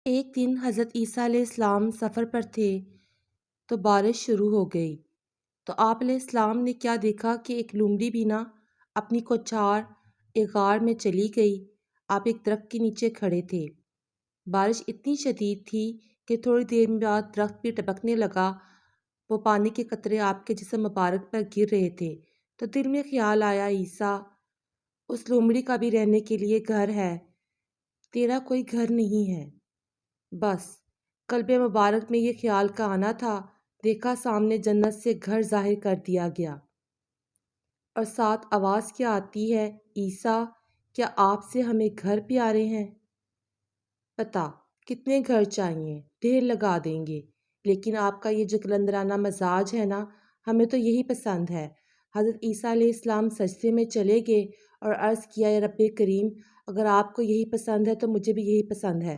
ایک دن حضرت عیسیٰ علیہ السلام سفر پر تھے تو بارش شروع ہو گئی۔ تو آپ علیہ السلام نے کیا دیکھا کہ ایک لومڑی بینا اپنی کوچھار ایک غار میں چلی گئی۔ آپ ایک درخت کے نیچے کھڑے تھے۔ بارش اتنی شدید تھی کہ تھوڑی دیر بعد درخت بھی ٹپکنے لگا۔ وہ پانی کے قطرے آپ کے جسم مبارک پر گر رہے تھے تو دل میں خیال آیا، عیسیٰ، اس لومڑی کا بھی رہنے کے لیے گھر ہے، تیرا کوئی گھر نہیں ہے۔ بس قلب مبارک میں یہ خیال کا آنا تھا، دیکھا سامنے جنت سے گھر ظاہر کر دیا گیا، اور ساتھ آواز کیا آتی ہے، عیسیٰ، کیا آپ سے ہمیں گھر پیارے ہیں؟ بتا کتنے گھر چاہیے، ڈھیر لگا دیں گے، لیکن آپ کا یہ جو قلندرانہ مزاج ہے نا، ہمیں تو یہی پسند ہے۔ حضرت عیسیٰ علیہ السلام سجدے میں چلے گئے اور عرض کیا، یا رب کریم، اگر آپ کو یہی پسند ہے تو مجھے بھی یہی پسند ہے۔